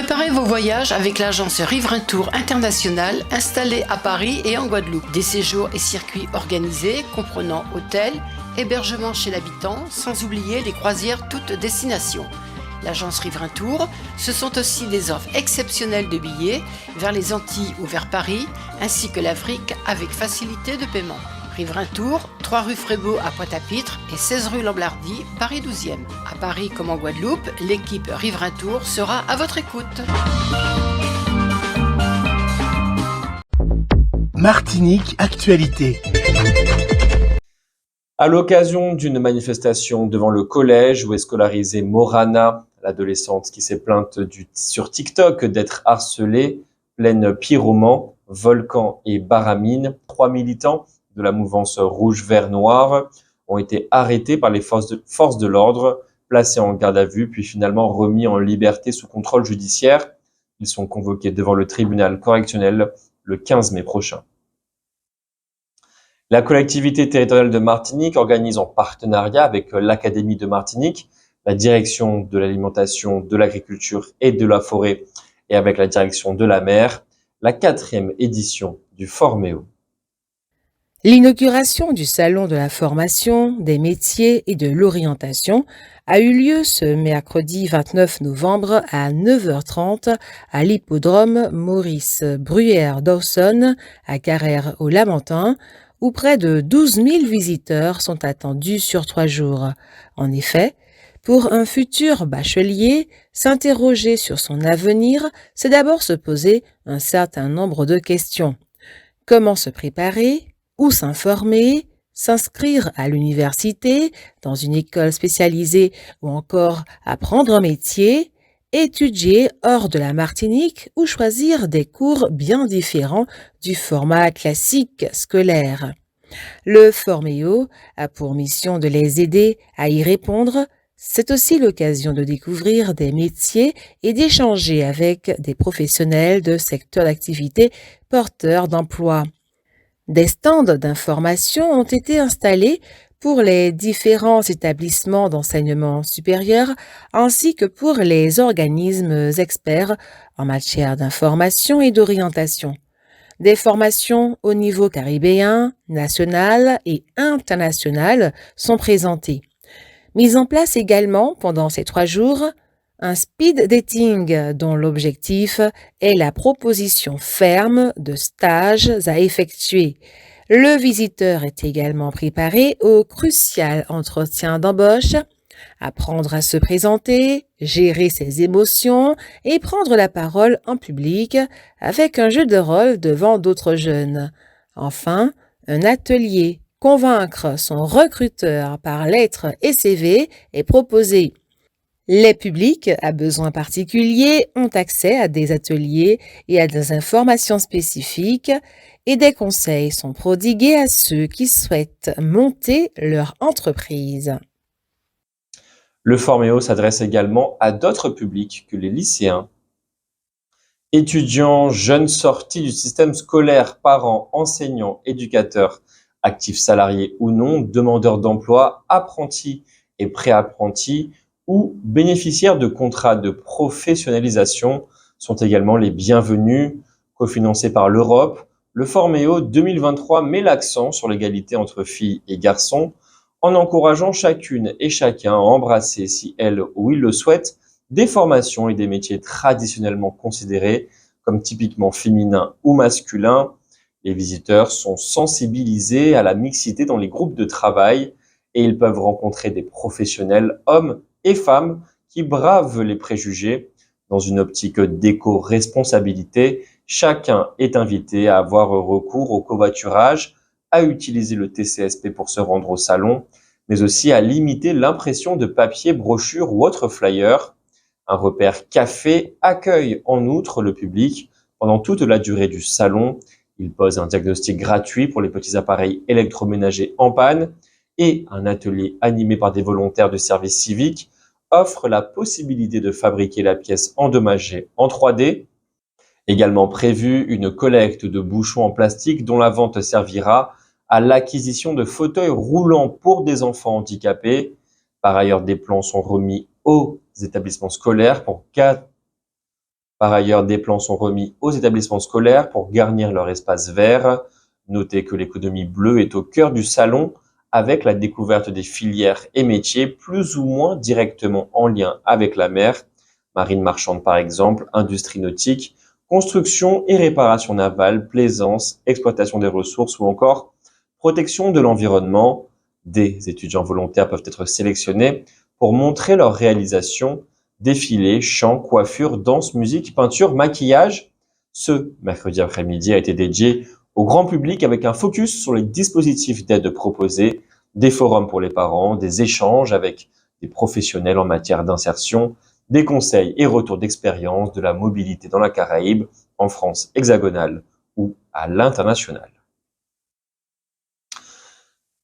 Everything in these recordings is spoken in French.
Préparez vos voyages avec l'agence Riverain Tour International installée à Paris et en Guadeloupe. Des séjours et circuits organisés comprenant hôtels, hébergement chez l'habitant, sans oublier les croisières toutes destinations. L'agence Riverain Tour, ce sont aussi des offres exceptionnelles de billets vers les Antilles ou vers Paris, ainsi que l'Afrique avec facilité de paiement. Riverain Tour, 3 rue Frébeau à Pointe-à-Pitre et 16 rue Lamblardy, Paris 12e. À Paris comme en Guadeloupe, l'équipe Riverain Tour sera à votre écoute. Martinique Actualité. À l'occasion d'une manifestation devant le collège où est scolarisée Morana, l'adolescente qui s'est plainte sur TikTok d'être harcelée, pleine pyromans, volcans et baramines, 3 militants de la mouvance rouge-vert-noir ont été arrêtés par les forces de l'ordre, placés en garde à vue, puis finalement remis en liberté sous contrôle judiciaire. Ils sont convoqués devant le tribunal correctionnel le 15 mai prochain. La collectivité territoriale de Martinique organise en partenariat avec l'Académie de Martinique, la direction de l'alimentation, de l'agriculture et de la forêt et avec la direction de la mer, la 4e édition du Forméo. L'inauguration du Salon de la formation, des métiers et de l'orientation a eu lieu ce mercredi 29 novembre à 9h30 à l'hippodrome Maurice Bruyère-Dawson à Carrère-aux-Lamentins, où près de 12 000 visiteurs sont attendus sur 3 jours. En effet, pour un futur bachelier, s'interroger sur son avenir, c'est d'abord se poser un certain nombre de questions. Comment se préparer ? Où s'informer, s'inscrire à l'université, dans une école spécialisée ou encore apprendre un métier, étudier hors de la Martinique ou choisir des cours bien différents du format classique scolaire. Le Forméo a pour mission de les aider à y répondre. C'est aussi l'occasion de découvrir des métiers et d'échanger avec des professionnels de secteurs d'activité porteurs d'emploi. Des stands d'information ont été installés pour les différents établissements d'enseignement supérieur ainsi que pour les organismes experts en matière d'information et d'orientation. Des formations au niveau caribéen, national et international sont présentées. Mise en place également pendant ces 3 jours, un speed dating dont l'objectif est la proposition ferme de stages à effectuer. Le visiteur est également préparé au crucial entretien d'embauche, apprendre à se présenter, gérer ses émotions et prendre la parole en public avec un jeu de rôle devant d'autres jeunes. Enfin, un atelier convaincre son recruteur par lettres et CV est proposé. Les publics à besoins particuliers ont accès à des ateliers et à des informations spécifiques et des conseils sont prodigués à ceux qui souhaitent monter leur entreprise. Le Forméo s'adresse également à d'autres publics que les lycéens. Étudiants, jeunes sortis du système scolaire, parents, enseignants, éducateurs, actifs salariés ou non, demandeurs d'emploi, apprentis et pré-apprentis, ou bénéficiaires de contrats de professionnalisation sont également les bienvenus. Cofinancé par l'Europe, le Forméo 2023 met l'accent sur l'égalité entre filles et garçons en encourageant chacune et chacun à embrasser, si elle ou il le souhaite, des formations et des métiers traditionnellement considérés comme typiquement féminins ou masculins. Les visiteurs sont sensibilisés à la mixité dans les groupes de travail et ils peuvent rencontrer des professionnels, hommes et femmes qui bravent les préjugés. Dans une optique d'éco-responsabilité, chacun est invité à avoir recours au covoiturage, à utiliser le TCSP pour se rendre au salon, mais aussi à limiter l'impression de papier, brochures ou autres flyers. Un repère café accueille en outre le public pendant toute la durée du salon. Il pose un diagnostic gratuit pour les petits appareils électroménagers en panne et un atelier animé par des volontaires de service civique offre la possibilité de fabriquer la pièce endommagée en 3D. Également prévue une collecte de bouchons en plastique dont la vente servira à l'acquisition de fauteuils roulants pour des enfants handicapés. Par ailleurs, des plans sont remis aux établissements scolaires pour Par ailleurs, des plans sont remis aux établissements scolaires pour garnir leur espace vert. Notez que l'économie bleue est au cœur du salon avec la découverte des filières et métiers plus ou moins directement en lien avec la mer. Marine marchande par exemple, industrie nautique, construction et réparation navale, plaisance, exploitation des ressources ou encore protection de l'environnement. Des étudiants volontaires peuvent être sélectionnés pour montrer leurs réalisations, défilés, chants, coiffures, danse, musique, peinture, maquillage. Ce mercredi après-midi a été dédié au grand public avec un focus sur les dispositifs d'aide proposés, des forums pour les parents, des échanges avec des professionnels en matière d'insertion, des conseils et retours d'expérience de la mobilité dans la Caraïbe, en France hexagonale ou à l'international.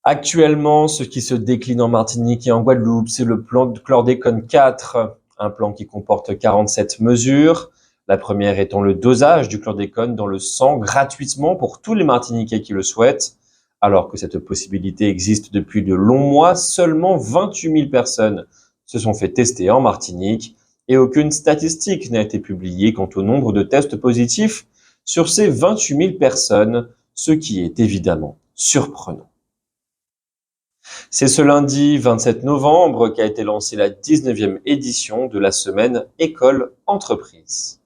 Actuellement, ce qui se décline en Martinique et en Guadeloupe, c'est le plan de chlordécone 4, un plan qui comporte 47 mesures. La première étant le dosage du chlordécone dans le sang gratuitement pour tous les Martiniquais qui le souhaitent. Alors que cette possibilité existe depuis de longs mois, seulement 28 000 personnes se sont fait tester en Martinique et aucune statistique n'a été publiée quant au nombre de tests positifs sur ces 28 000 personnes, ce qui est évidemment surprenant. C'est ce lundi 27 novembre qu'a été lancée la 19e édition de la semaine École-Entreprise.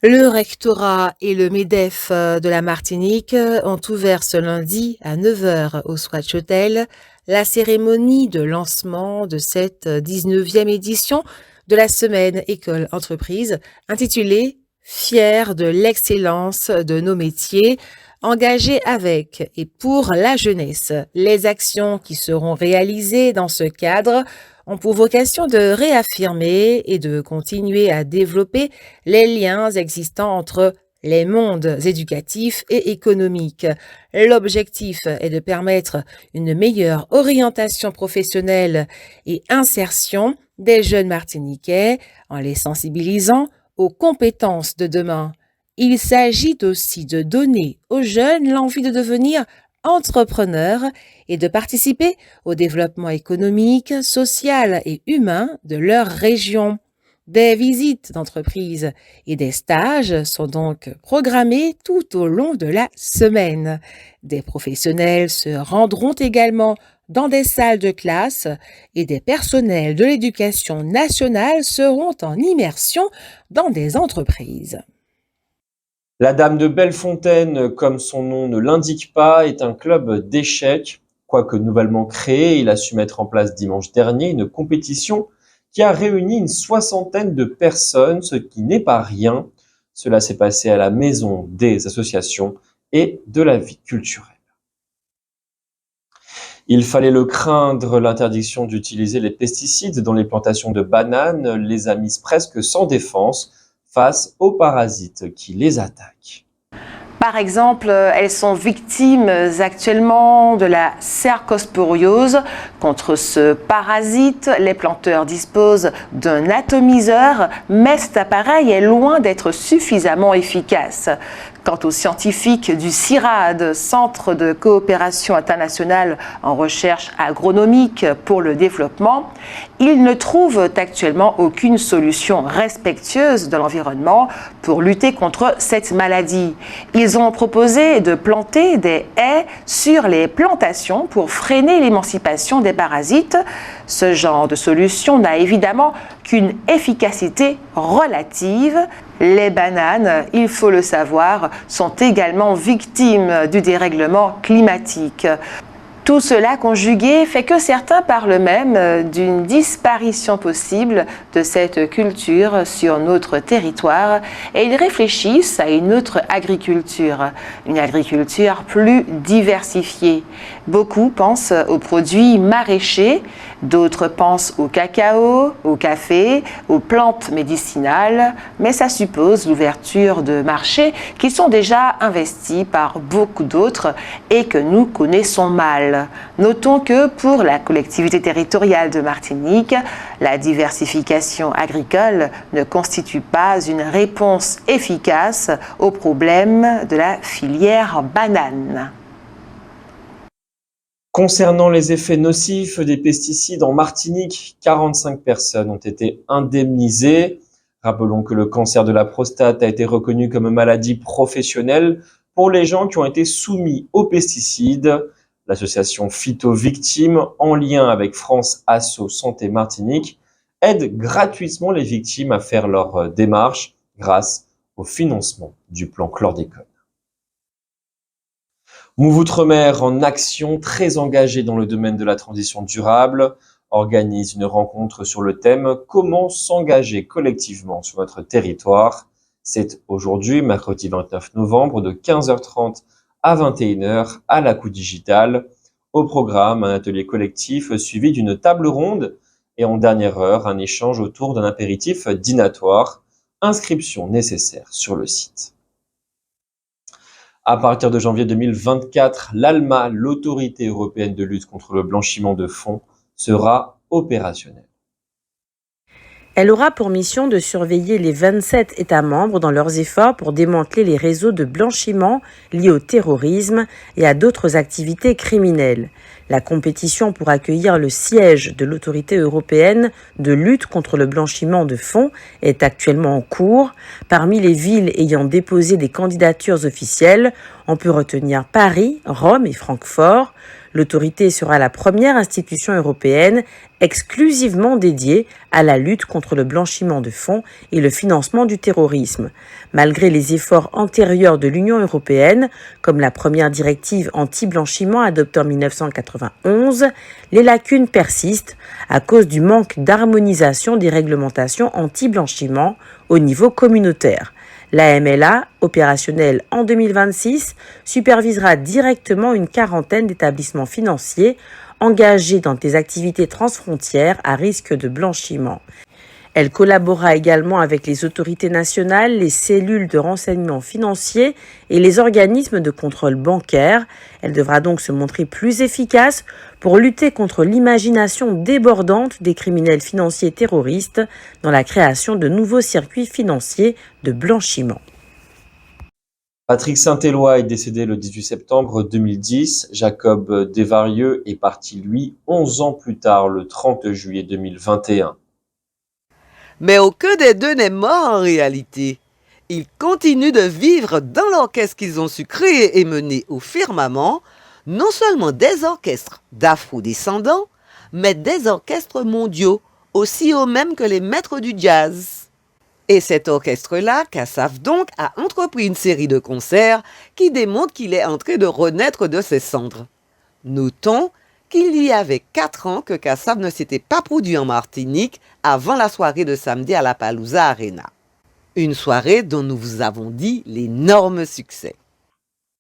Le rectorat et le MEDEF de la Martinique ont ouvert ce lundi à 9 h au Swatch Hotel la cérémonie de lancement de cette 19e édition de la semaine École-Entreprise intitulée « Fiers de l'excellence de nos métiers », engagés avec et pour la jeunesse. Les actions qui seront réalisées dans ce cadre ont pour vocation de réaffirmer et de continuer à développer les liens existants entre les mondes éducatifs et économiques. L'objectif est de permettre une meilleure orientation professionnelle et insertion des jeunes Martiniquais en les sensibilisant aux compétences de demain. Il s'agit aussi de donner aux jeunes l'envie de devenir entrepreneurs et de participer au développement économique, social et humain de leur région. Des visites d'entreprise et des stages sont donc programmés tout au long de la semaine. Des professionnels se rendront également dans des salles de classe et des personnels de l'éducation nationale seront en immersion dans des entreprises. La Dame de Bellefontaine, comme son nom ne l'indique pas, est un club d'échecs. Quoique nouvellement créé, il a su mettre en place dimanche dernier une compétition qui a réuni une soixantaine de personnes, ce qui n'est pas rien. Cela s'est passé à la Maison des associations et de la vie culturelle. Il fallait le craindre, l'interdiction d'utiliser les pesticides dans les plantations de bananes les a mises presque sans défense face aux parasites qui les attaquent. Par exemple, elles sont victimes actuellement de la cercosporiose. Contre ce parasite, les planteurs disposent d'un atomiseur, mais cet appareil est loin d'être suffisamment efficace. Quant aux scientifiques du CIRAD, Centre de coopération internationale en recherche agronomique pour le développement, ils ne trouvent actuellement aucune solution respectueuse de l'environnement pour lutter contre cette maladie. Ils ont proposé de planter des haies sur les plantations pour freiner l'émancipation des parasites. Ce genre de solution n'a évidemment qu'une efficacité relative. Les bananes, il faut le savoir, sont également victimes du dérèglement climatique. Tout cela conjugué fait que certains parlent même d'une disparition possible de cette culture sur notre territoire et ils réfléchissent à une autre agriculture, une agriculture plus diversifiée. Beaucoup pensent aux produits maraîchers, d'autres pensent au cacao, au café, aux plantes médicinales, mais ça suppose l'ouverture de marchés qui sont déjà investis par beaucoup d'autres et que nous connaissons mal. Notons que pour la collectivité territoriale de Martinique, la diversification agricole ne constitue pas une réponse efficace au problème de la filière banane. Concernant les effets nocifs des pesticides en Martinique, 45 personnes ont été indemnisées. Rappelons que le cancer de la prostate a été reconnu comme maladie professionnelle pour les gens qui ont été soumis aux pesticides. L'association Phyto-Victimes, en lien avec France Asso Santé Martinique, aide gratuitement les victimes à faire leur démarche grâce au financement du plan chlordécone. Move Outre-mer en action, très engagé dans le domaine de la transition durable, organise une rencontre sur le thème « Comment s'engager collectivement sur notre territoire ?» C'est aujourd'hui, mercredi 29 novembre, de 15h30 à 21h à la Coup Digital. Au programme, un atelier collectif suivi d'une table ronde et en dernière heure, un échange autour d'un apéritif dînatoire. Inscription nécessaire sur le site. À partir de janvier 2024, l'ALMA, l'Autorité européenne de lutte contre le blanchiment de fonds, sera opérationnelle. Elle aura pour mission de surveiller les 27 États membres dans leurs efforts pour démanteler les réseaux de blanchiment liés au terrorisme et à d'autres activités criminelles. La compétition pour accueillir le siège de l'Autorité européenne de lutte contre le blanchiment de fonds est actuellement en cours. Parmi les villes ayant déposé des candidatures officielles, on peut retenir Paris, Rome et Francfort. L'autorité sera la première institution européenne exclusivement dédiée à la lutte contre le blanchiment de fonds et le financement du terrorisme. Malgré les efforts antérieurs de l'Union européenne, comme la première directive anti-blanchiment adoptée en 1991, les lacunes persistent à cause du manque d'harmonisation des réglementations anti-blanchiment au niveau communautaire. L'AMLA, opérationnelle en 2026, supervisera directement une quarantaine d'établissements financiers engagés dans des activités transfrontières à risque de blanchiment. Elle collaborera également avec les autorités nationales, les cellules de renseignement financier et les organismes de contrôle bancaire. Elle devra donc se montrer plus efficace pour lutter contre l'imagination débordante des criminels financiers terroristes dans la création de nouveaux circuits financiers de blanchiment. Patrick Saint-Éloi est décédé le 18 septembre 2010. Jacob Desvarieux est parti, lui, 11 ans plus tard, le 30 juillet 2021. Mais aucun des deux n'est mort en réalité. Ils continuent de vivre dans l'orchestre qu'ils ont su créer et mener au firmament, non seulement des orchestres d'afro-descendants, mais des orchestres mondiaux, aussi hauts même que les maîtres du jazz. Et cet orchestre-là, Kassav donc, a entrepris une série de concerts qui démontrent qu'il est en train de renaître de ses cendres. Notons qu'il y avait 4 ans que Kassav ne s'était pas produit en Martinique avant la soirée de samedi à la Palouza Arena. Une soirée dont nous vous avons dit l'énorme succès.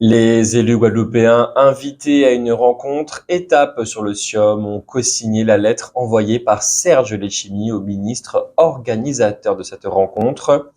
Les élus guadeloupéens invités à une rencontre étape sur le SIOM ont co-signé la lettre envoyée par Serge Letchimy au ministre organisateur de cette rencontre.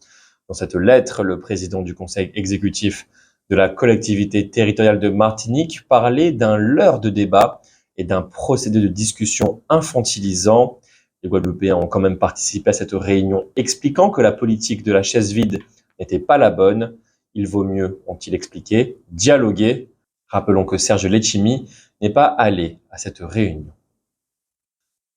Dans cette lettre, le président du conseil exécutif de la collectivité territoriale de Martinique parlait d'un leurre de débat et d'un procédé de discussion infantilisant. Les Guadeloupéens ont quand même participé à cette réunion, expliquant que la politique de la chaise vide n'était pas la bonne. Il vaut mieux, ont-ils expliqué, dialoguer. Rappelons que Serge Letchimy n'est pas allé à cette réunion.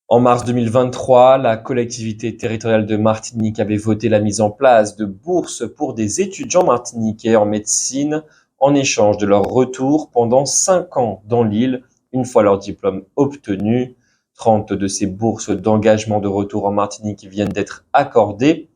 En mars 2023, la collectivité territoriale de Martinique avait voté la mise en place de bourses pour des étudiants martiniquais en médecine en échange de leur retour pendant 5 ans dans l'île, une fois leur diplôme obtenu. 30 de ces bourses d'engagement de retour en Martinique viennent d'être accordées.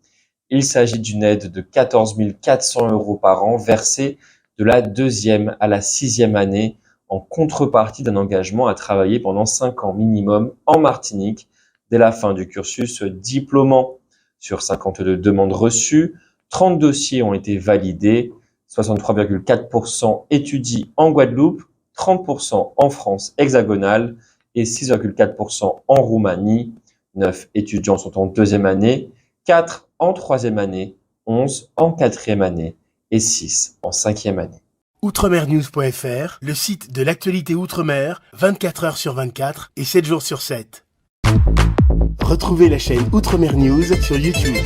Il s'agit d'une aide de 14 400 € par an versée de la 2e à la 6e année en contrepartie d'un engagement à travailler pendant 5 ans minimum en Martinique dès la fin du cursus diplômant. Sur 52 demandes reçues, 30 dossiers ont été validés, 63,4% étudient en Guadeloupe, 30% en France hexagonale et 6,4% en Roumanie. 9 étudiants sont en 2e année, 4 en 3e année, 11 en 4e année et 6 en 5e année. Outremernews.fr, le site de l'actualité Outre-mer, 24 heures sur 24 et 7 jours sur 7. Retrouvez la chaîne Outremer News sur YouTube.